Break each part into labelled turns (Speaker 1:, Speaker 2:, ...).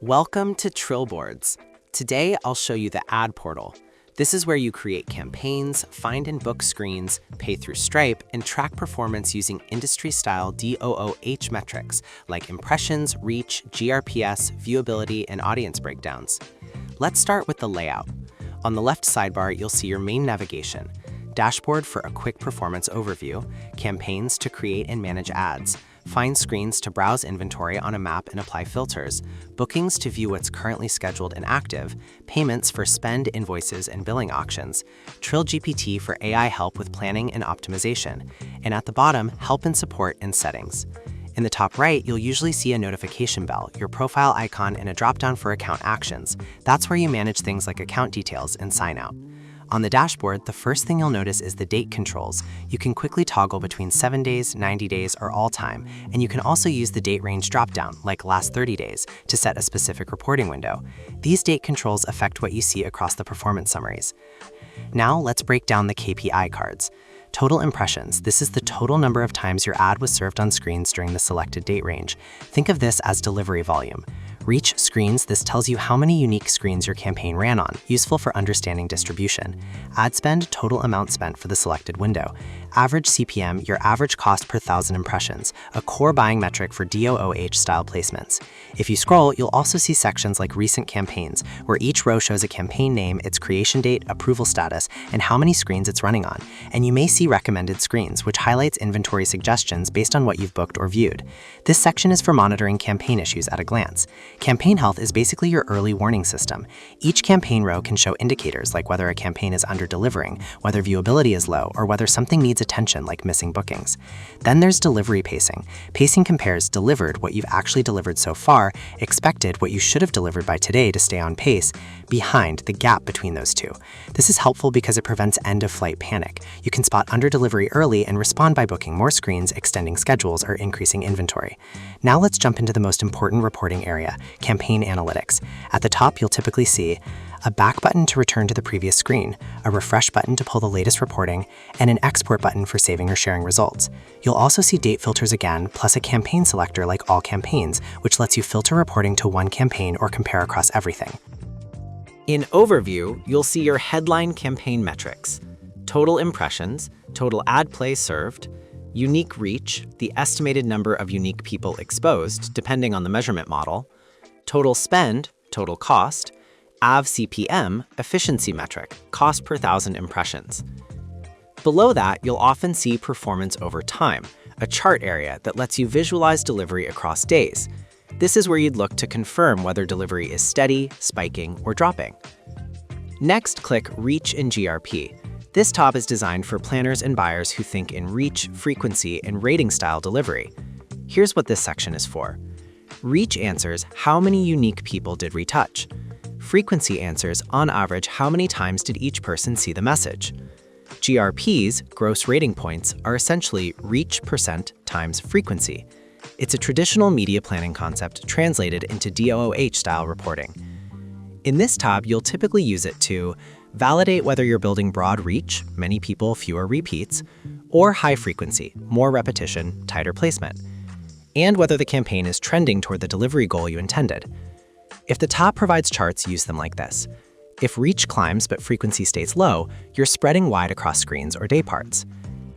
Speaker 1: Welcome to Trillboards. Today, I'll show you the ad portal. This is where you create campaigns, find and book screens, pay through Stripe, and track performance using industry-style DOOH metrics like impressions, reach, GRPS, viewability, and audience breakdowns. Let's start with the layout. On the left sidebar, you'll see your main navigation, dashboard for a quick performance overview, campaigns to create and manage ads, find screens to browse inventory on a map and apply filters, bookings to view what's currently scheduled and active, payments for spend, invoices, and billing auctions, TrillGPT for AI help with planning and optimization, and at the bottom, help and support and settings. In the top right, you'll usually see a notification bell, your profile icon, and a dropdown for account actions. That's where you manage things like account details and sign out. On the dashboard, the first thing you'll notice is the date controls. You can quickly toggle between 7 days, 90 days, or all time, and you can also use the date range dropdown, like last 30 days, to set a specific reporting window. These date controls affect what you see across the performance summaries. Now let's break down the KPI cards. Total impressions. This is the total number of times your ad was served on screens during the selected date range. Think of this as delivery volume. Reach screens. This tells you how many unique screens your campaign ran on, useful for understanding distribution. Ad spend, total amount spent for the selected window. Average CPM, your average cost per 1,000 impressions, a core buying metric for DOOH style placements. If you scroll, you'll also see sections like recent campaigns, where each row shows a campaign name, its creation date, approval status, and how many screens it's running on. And you may see recommended screens, which highlights inventory suggestions based on what you've booked or viewed. This section is for monitoring campaign issues at a glance. Campaign health is basically your early warning system. Each campaign row can show indicators like whether a campaign is under-delivering, whether viewability is low, or whether something needs attention like missing bookings. Then there's delivery pacing. Pacing compares delivered, what you've actually delivered so far, expected, what you should have delivered by today to stay on pace, behind, the gap between those two. This is helpful because it prevents end-of-flight panic. You can spot under-delivery early and respond by booking more screens, extending schedules, or increasing inventory. Now let's jump into the most important reporting area, campaign analytics. At the top, you'll typically see a back button to return to the previous screen, a refresh button to pull the latest reporting, and an export button for saving or sharing results. You'll also see date filters again, plus a campaign selector like all campaigns, which lets you filter reporting to one campaign or compare across everything.
Speaker 2: In Overview, you'll see your headline campaign metrics, total impressions, total ad play served, unique reach, the estimated number of unique people exposed, depending on the measurement model, total spend, total cost, AVCPM, efficiency metric, cost per 1,000 impressions. Below that, you'll often see performance over time, a chart area that lets you visualize delivery across days. This is where you'd look to confirm whether delivery is steady, spiking, or dropping. Next, click Reach in GRP. This tab is designed for planners and buyers who think in reach, frequency, and rating-style delivery. Here's what this section is for. Reach answers how many unique people did retouch. Frequency answers, on average, how many times did each person see the message. GRPs, gross rating points, are essentially reach percent times frequency. It's a traditional media planning concept translated into DOOH-style reporting. In this tab, you'll typically use it to validate whether you're building broad reach, many people, fewer repeats, or high frequency, more repetition, tighter placement, and whether the campaign is trending toward the delivery goal you intended. If the tab provides charts, use them like this. If reach climbs but frequency stays low, you're spreading wide across screens or day parts.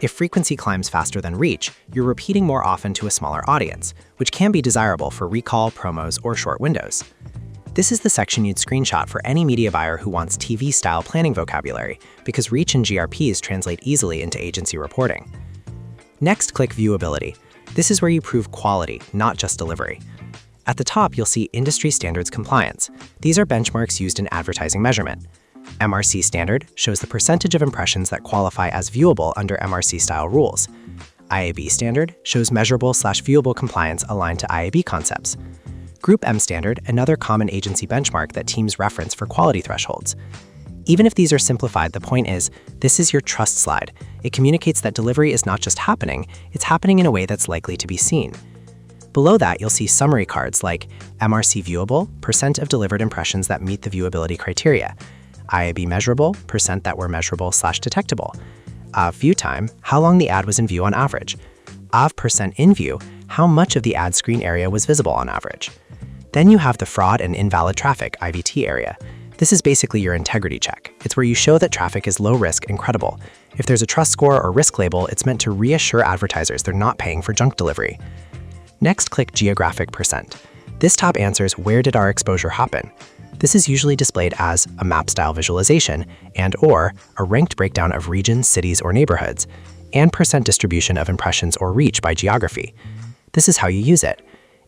Speaker 2: If frequency climbs faster than reach, you're repeating more often to a smaller audience, which can be desirable for recall, promos, or short windows. This is the section you'd screenshot for any media buyer who wants TV-style planning vocabulary, because reach and GRPs translate easily into agency reporting. Next, click Viewability. This is where you prove quality, not just delivery. At the top, you'll see Industry Standards Compliance. These are benchmarks used in advertising measurement. MRC Standard shows the percentage of impressions that qualify as viewable under MRC-style rules. IAB Standard shows measurable/viewable compliance aligned to IAB concepts. Group M Standard, another common agency benchmark that teams reference for quality thresholds. Even if these are simplified, the point is, this is your trust slide. It communicates that delivery is not just happening, it's happening in a way that's likely to be seen. Below that, you'll see summary cards like MRC viewable, percent of delivered impressions that meet the viewability criteria, IAB measurable, percent that were measurable/detectable, AV view time, how long the ad was in view on average, AV percent in view, how much of the ad screen area was visible on average.
Speaker 1: Then you have the fraud and invalid traffic (IVT) area. This is basically your integrity check. It's where you show that traffic is low risk and credible. If there's a trust score or risk label, it's meant to reassure advertisers they're not paying for junk delivery. Next, click Geographic Percent. This tab answers where did our exposure happen. This is usually displayed as a map-style visualization and/or a ranked breakdown of regions, cities, or neighborhoods, and percent distribution of impressions or reach by geography. This is how you use it.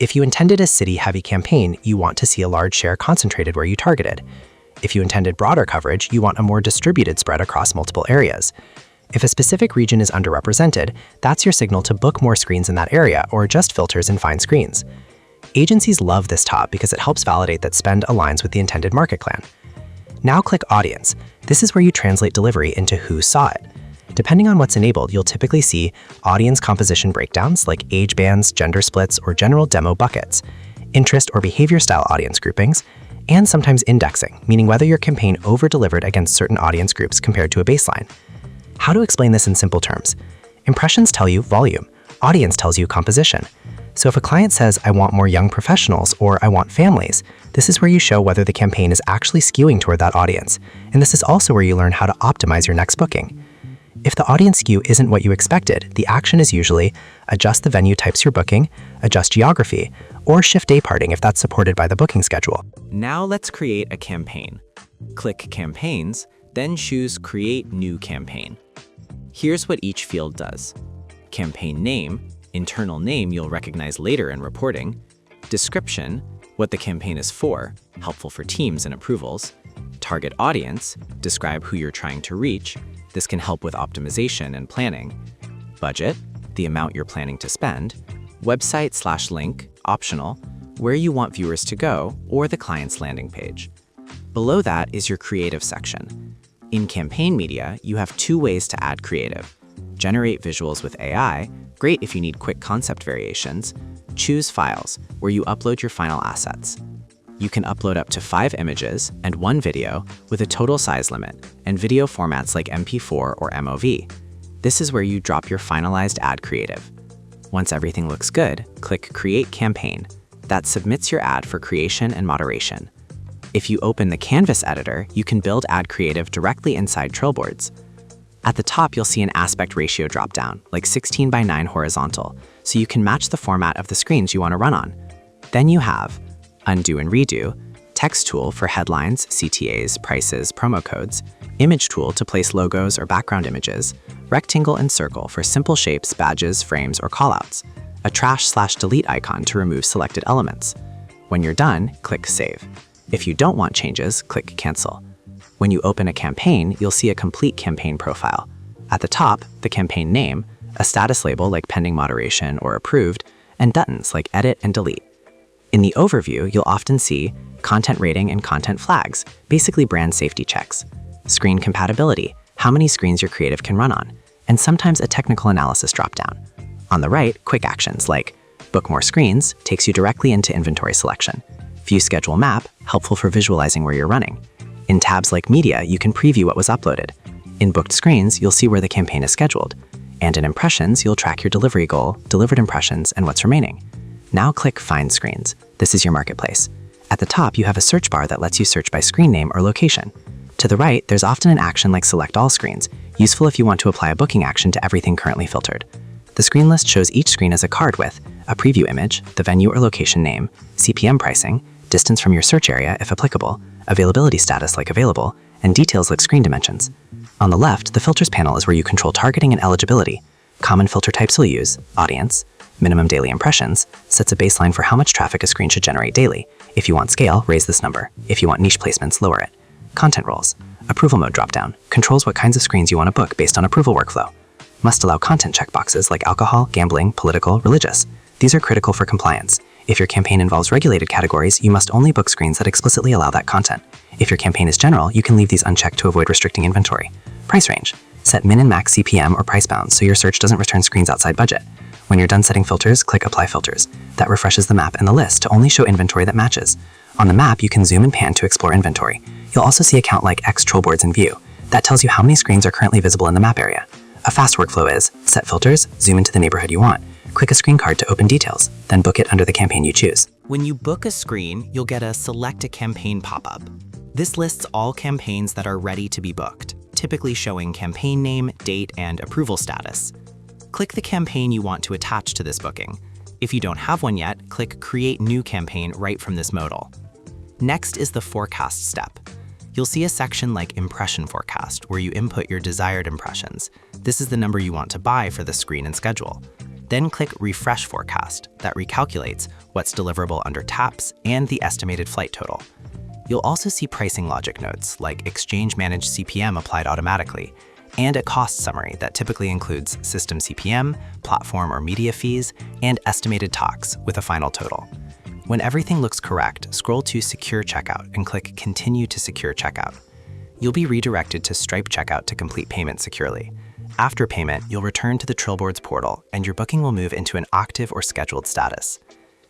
Speaker 1: If you intended a city-heavy campaign, you want to see a large share concentrated where you targeted. If you intended broader coverage, you want a more distributed spread across multiple areas. If a specific region is underrepresented, that's your signal to book more screens in that area or adjust filters and find screens. Agencies love this tab because it helps validate that spend aligns with the intended market plan. Now click Audience. This is where you translate delivery into who saw it. Depending on what's enabled, you'll typically see audience composition breakdowns like age bands, gender splits, or general demo buckets, interest or behavior style audience groupings, and sometimes indexing, meaning whether your campaign over-delivered against certain audience groups compared to a baseline. How to explain this in simple terms? Impressions tell you volume. Audience tells you composition. So if a client says, I want more young professionals or I want families, this is where you show whether the campaign is actually skewing toward that audience. And this is also where you learn how to optimize your next booking. If the audience skew isn't what you expected, the action is usually adjust the venue types you're booking, adjust geography, or shift day parting if that's supported by the booking schedule.
Speaker 2: Now let's create a campaign. Click Campaigns, then choose Create New Campaign. Here's what each field does. Campaign name, internal name you'll recognize later in reporting. Description, what the campaign is for, helpful for teams and approvals. Target audience, describe who you're trying to reach. This can help with optimization and planning. Budget, the amount you're planning to spend. Website/link, optional, where you want viewers to go, or the client's landing page. Below that is your creative section. In campaign media, you have two ways to add creative. Generate visuals with AI, great if you need quick concept variations. Choose Files, where you upload your final assets. You can upload up to 5 images and 1 video with a total size limit, and video formats like MP4 or MOV. This is where you drop your finalized ad creative. Once everything looks good, click Create Campaign. That submits your ad for creation and moderation. If you open the Canvas editor, you can build ad creative directly inside Trillboards. At the top, you'll see an aspect ratio dropdown, like 16:9 horizontal, so you can match the format of the screens you want to run on. Then you have Undo and Redo, Text tool for headlines, CTAs, prices, promo codes, Image tool to place logos or background images, Rectangle and Circle for simple shapes, badges, frames, or callouts, a Trash/Delete icon to remove selected elements. When you're done, click Save. If you don't want changes, click Cancel. When you open a campaign, you'll see a complete campaign profile. At the top, the campaign name, a status label like pending moderation or approved, and buttons like edit and delete. In the overview, you'll often see content rating and content flags, basically brand safety checks, screen compatibility, how many screens your creative can run on, and sometimes a technical analysis dropdown. On the right, quick actions like book more screens takes you directly into inventory selection. View schedule map, helpful for visualizing where you're running. In tabs like Media, you can preview what was uploaded. In booked screens, you'll see where the campaign is scheduled. And in Impressions, you'll track your delivery goal, delivered impressions, and what's remaining. Now click Find Screens. This is your marketplace. At the top, you have a search bar that lets you search by screen name or location. To the right, there's often an action like Select All Screens, useful if you want to apply a booking action to everything currently filtered. The screen list shows each screen as a card with a preview image, the venue or location name, CPM pricing, distance from your search area if applicable, availability status like available, and details like screen dimensions. On the left, the Filters panel is where you control targeting and eligibility. Common filter types you'll use, audience, minimum daily impressions, sets a baseline for how much traffic a screen should generate daily. If you want scale, raise this number. If you want niche placements, lower it. Content roles. Approval mode dropdown controls what kinds of screens you want to book based on approval workflow. Must allow content checkboxes like alcohol, gambling, political, religious. These are critical for compliance. If your campaign involves regulated categories, you must only book screens that explicitly allow that content. If your campaign is general, you can leave these unchecked to avoid restricting inventory. Price range. Set min and max CPM or price bounds so your search doesn't return screens outside budget. When you're done setting filters, click Apply Filters. That refreshes the map and the list to only show inventory that matches. On the map, you can zoom and pan to explore inventory. You'll also see a count like X Trillboards in view. That tells you how many screens are currently visible in the map area. A fast workflow is set filters, zoom into the neighborhood you want, click a screen card to open details, then book it under the campaign you choose. When you book a screen, you'll get a Select a Campaign pop-up. This lists all campaigns that are ready to be booked, typically showing campaign name, date, and approval status. Click the campaign you want to attach to this booking. If you don't have one yet, click Create New Campaign right from this modal. Next is the Forecast step. You'll see a section like Impression Forecast, where you input your desired impressions. This is the number you want to buy for the screen and schedule. Then click Refresh Forecast, that recalculates what's deliverable under taps and the estimated flight total. You'll also see pricing logic notes, like Exchange Managed CPM applied automatically, and a cost summary that typically includes system CPM, platform or media fees, and estimated talks with a final total. When everything looks correct, scroll to Secure Checkout and click Continue to Secure Checkout. You'll be redirected to Stripe Checkout to complete payment securely. After payment, you'll return to the Trillboards portal and your booking will move into an active or scheduled status.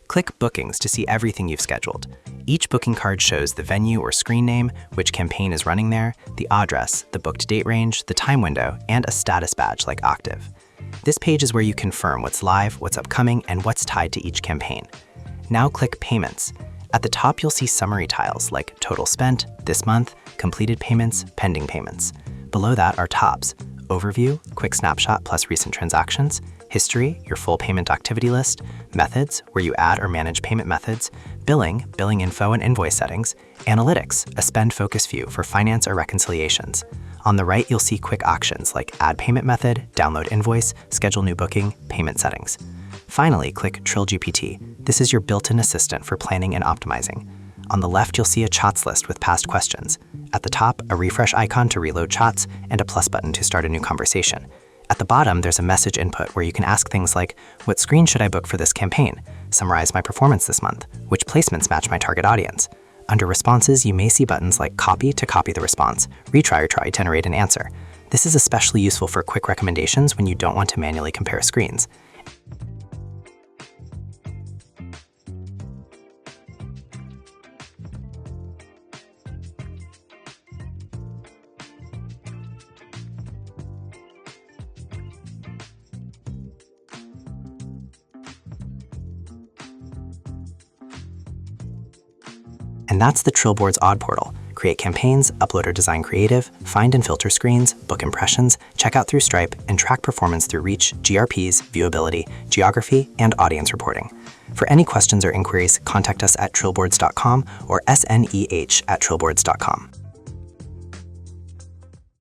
Speaker 2: Click Bookings to see everything you've scheduled. Each booking card shows the venue or screen name, which campaign is running there, the address, the booked date range, the time window, and a status badge like Active. This page is where you confirm what's live, what's upcoming, and what's tied to each campaign. Now click Payments. At the top, you'll see summary tiles like Total Spent, This Month, Completed Payments, Pending Payments. Below that are tabs: Overview, Quick Snapshot plus Recent Transactions, History, your full payment activity list, Methods, where you add or manage payment methods, Billing, billing info and invoice settings, Analytics, a spend focus view for finance or reconciliations. On the right, you'll see quick actions like Add Payment Method, Download Invoice, Schedule New Booking, Payment Settings. Finally, click TrillGPT. This is your built-in assistant for planning and optimizing. On the left, you'll see a chats list with past questions. At the top, a refresh icon to reload chats and a plus button to start a new conversation. At the bottom, there's a message input where you can ask things like, what screen should I book for this campaign? Summarize my performance this month. Which placements match my target audience? Under responses, you may see buttons like copy to copy the response, retry or try to generate an answer. This is especially useful for quick recommendations when you don't want to manually compare screens. And that's the Trillboards Ad Portal. Create campaigns, upload or design creative, find and filter screens, book impressions, check out through Stripe, and track performance through reach, GRPs, viewability, geography, and audience reporting. For any questions or inquiries, contact us at trillboards.com or sneh@trillboards.com.